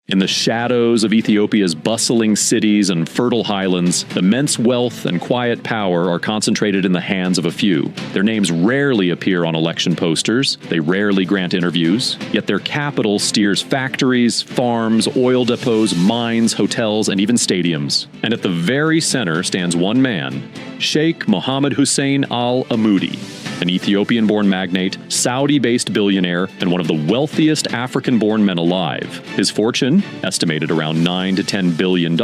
In the shadows of Ethiopia's bustling cities and fertile highlands, immense wealth and quiet power are concentrated in the hands of a few. Their names rarely appear on election posters, they rarely grant interviews, yet their capital steers factories, farms, oil depots, mines, hotels, and even stadiums. And at the very center stands one man, Sheikh Mohammed Hussein al-Amoudi, an Ethiopian-born magnate, Saudi-based billionaire, and one of the wealthiest African-born men alive. His fortune, estimated around $9 to $10 billion,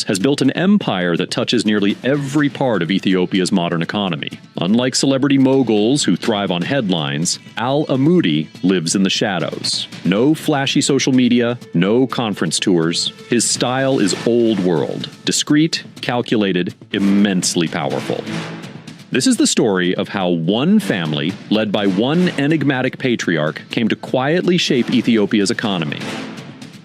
has built an empire that touches nearly every part of Ethiopia's modern economy. Unlike celebrity moguls who thrive on headlines, al-Amoudi lives in the shadows. No flashy social media, no conference tours. His style is old world, discreet, calculated, immensely powerful. This is the story of how one family, led by one enigmatic patriarch, came to quietly shape Ethiopia's economy.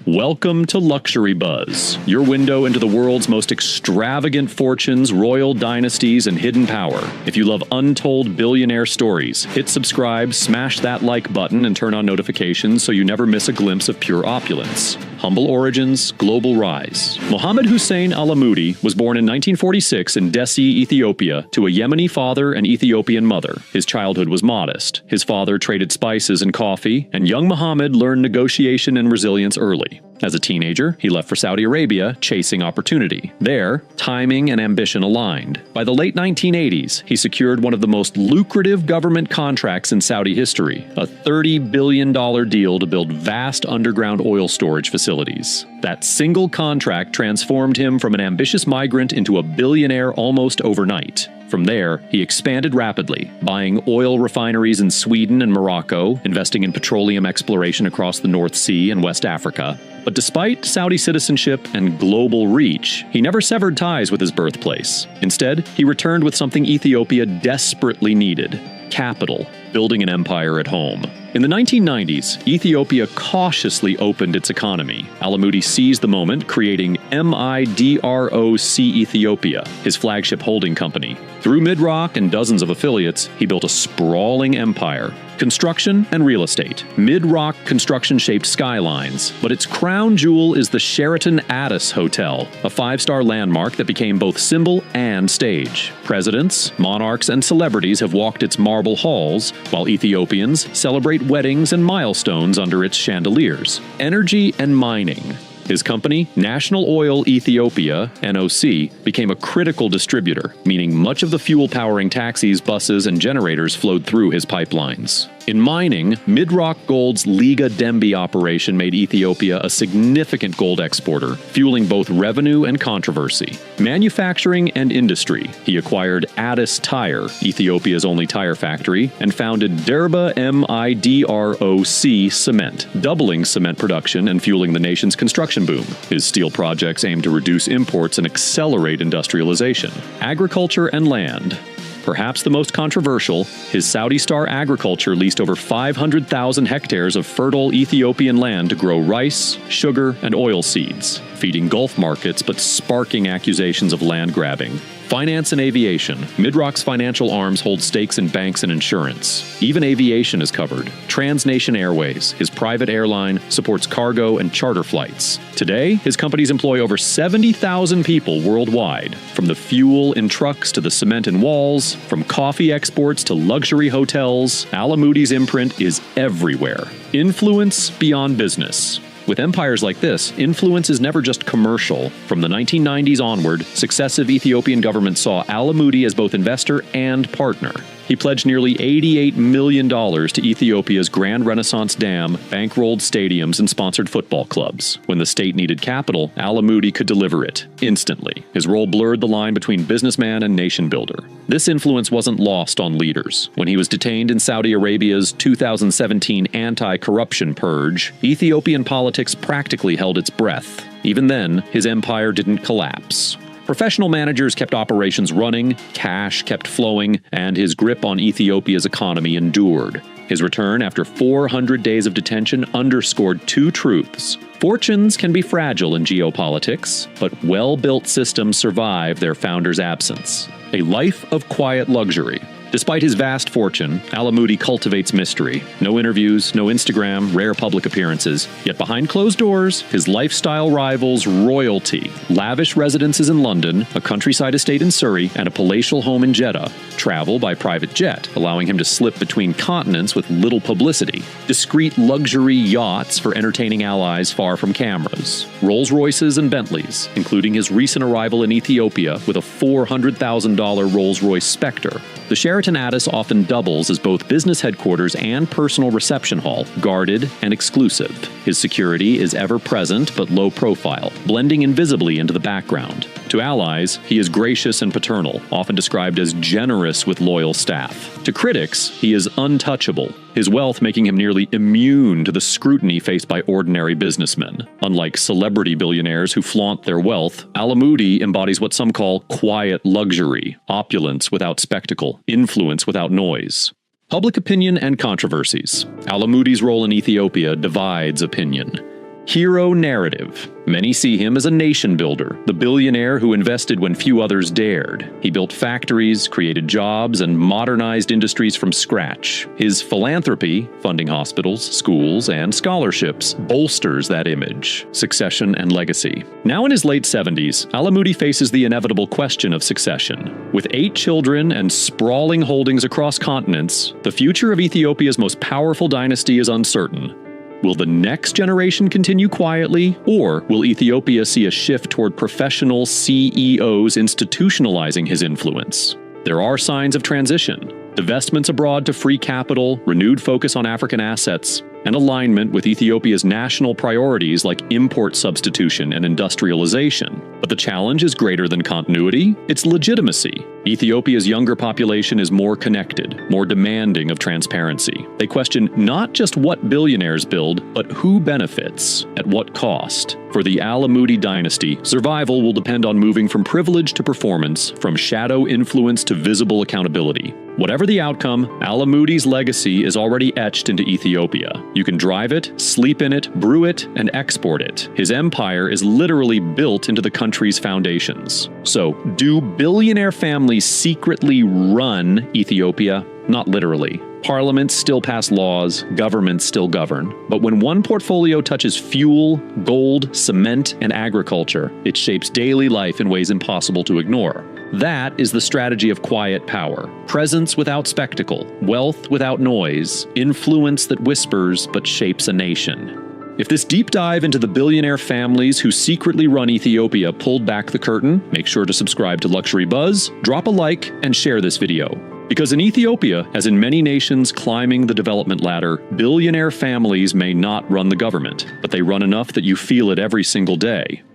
Welcome to Luxury Buzz, your window into the world's most extravagant fortunes, royal dynasties, and hidden power. If you love untold billionaire stories, hit subscribe, smash that like button, and turn on notifications so you never miss a glimpse of pure opulence. Humble origins, global rise. Mohammed Hussein al-Amoudi was born in 1946 in Dessie, Ethiopia, to a Yemeni father and Ethiopian mother. His childhood was modest. His father traded spices and coffee, and young Mohammed learned negotiation and resilience early. As a teenager, he left for Saudi Arabia, chasing opportunity. There, timing and ambition aligned. By the late 1980s, he secured one of the most lucrative government contracts in Saudi history, a $30 billion deal to build vast underground oil storage facilities. That single contract transformed him from an ambitious migrant into a billionaire almost overnight. From there, he expanded rapidly, buying oil refineries in Sweden and Morocco, investing in petroleum exploration across the North Sea and West Africa. But despite Saudi citizenship and global reach, he never severed ties with his birthplace. Instead, he returned with something Ethiopia desperately needed: capital, building an empire at home. In the 1990s, Ethiopia cautiously opened its economy. Al-Amoudi seized the moment, creating MIDROC Ethiopia, his flagship holding company. Through Midrock and dozens of affiliates, he built a sprawling empire. Construction and real estate. Midrock construction shaped skylines, but its crown jewel is the Sheraton Addis Hotel, a five-star landmark that became both symbol and stage. Presidents, monarchs, and celebrities have walked its marble halls, while Ethiopians celebrate weddings and milestones under its chandeliers. Energy and mining. His company, National Oil Ethiopia, NOC, became a critical distributor, meaning much of the fuel powering taxis, buses, and generators flowed through his pipelines. In mining, Midrock Gold's Liga Dembi operation made Ethiopia a significant gold exporter, fueling both revenue and controversy. Manufacturing and industry. He acquired Addis Tire, Ethiopia's only tire factory, and founded Derba MIDROC Cement, doubling cement production and fueling the nation's construction boom. His steel projects aim to reduce imports and accelerate industrialization. Agriculture and land. Perhaps the most controversial, his Saudi Star Agriculture leased over 500,000 hectares of fertile Ethiopian land to grow rice, sugar, and oil seeds, feeding Gulf markets but sparking accusations of land grabbing. Finance and aviation. Midrock's financial arms hold stakes in banks and insurance. Even aviation is covered. Transnation Airways, his private airline, supports cargo and charter flights. Today, his companies employ over 70,000 people worldwide. From the fuel in trucks to the cement in walls, from coffee exports to luxury hotels, Al-Amoudi's imprint is everywhere. Influence beyond business. With empires like this, influence is never just commercial. From the 1990s onward, successive Ethiopian governments saw Al-Amoudi as both investor and partner. He pledged nearly $88 million to Ethiopia's Grand Renaissance Dam, bankrolled stadiums, and sponsored football clubs. When the state needed capital, Al-Amoudi could deliver it, instantly. His role blurred the line between businessman and nation builder. This influence wasn't lost on leaders. When he was detained in Saudi Arabia's 2017 anti-corruption purge, Ethiopian politics practically held its breath. Even then, his empire didn't collapse. Professional managers kept operations running, cash kept flowing, and his grip on Ethiopia's economy endured. His return after 400 days of detention underscored two truths. Fortunes can be fragile in geopolitics, but well-built systems survive their founder's absence. A life of quiet luxury. Despite his vast fortune, Alamoudi cultivates mystery. No interviews, no Instagram, rare public appearances. Yet behind closed doors, his lifestyle rivals royalty. Lavish residences in London, a countryside estate in Surrey, and a palatial home in Jeddah. Travel by private jet, allowing him to slip between continents with little publicity. Discreet luxury yachts for entertaining allies far from cameras. Rolls-Royces and Bentleys, including his recent arrival in Ethiopia with a $400,000 Rolls-Royce Spectre. The Sheraton Addis often doubles as both business headquarters and personal reception hall, guarded and exclusive. His security is ever present but low profile, blending invisibly into the background. To allies, he is gracious and paternal, often described as generous with loyal staff. To critics, he is untouchable, his wealth making him nearly immune to the scrutiny faced by ordinary businessmen. Unlike celebrity billionaires who flaunt their wealth, Alamoudi embodies what some call quiet luxury, opulence without spectacle, influence without noise. Public opinion and controversies. Alamoudi's role in Ethiopia divides opinion. Hero narrative. Many see him as a nation builder, the billionaire who invested when few others dared. He built factories, created jobs, and modernized industries from scratch. His philanthropy, funding hospitals, schools, and scholarships, bolsters that image, succession, and legacy. Now in his late 70s, Alamoudi faces the inevitable question of succession. With 8 children and sprawling holdings across continents, the future of Ethiopia's most powerful dynasty is uncertain. Will the next generation continue quietly, or will Ethiopia see a shift toward professional CEOs institutionalizing his influence? There are signs of transition. Divestments abroad to free capital, renewed focus on African assets, and alignment with Ethiopia's national priorities like import substitution and industrialization. But the challenge is greater than continuity, it's legitimacy. Ethiopia's younger population is more connected, more demanding of transparency. They question not just what billionaires build, but who benefits, at what cost. For the Alamoudi dynasty, survival will depend on moving from privilege to performance, from shadow influence to visible accountability. Whatever the outcome, Alamoudi's legacy is already etched into Ethiopia. You can drive it, sleep in it, brew it, and export it. His empire is literally built into the country's foundations. So, do billionaire families secretly run Ethiopia? Not literally. Parliaments still pass laws, governments still govern. But when one portfolio touches fuel, gold, cement, and agriculture, it shapes daily life in ways impossible to ignore. That is the strategy of quiet power. Presence without spectacle, wealth without noise, influence that whispers but shapes a nation. If this deep dive into the billionaire families who secretly run Ethiopia pulled back the curtain, make sure to subscribe to Luxury Buzz, drop a like, and share this video. Because in Ethiopia, as in many nations climbing the development ladder, billionaire families may not run the government, but they run enough that you feel it every single day.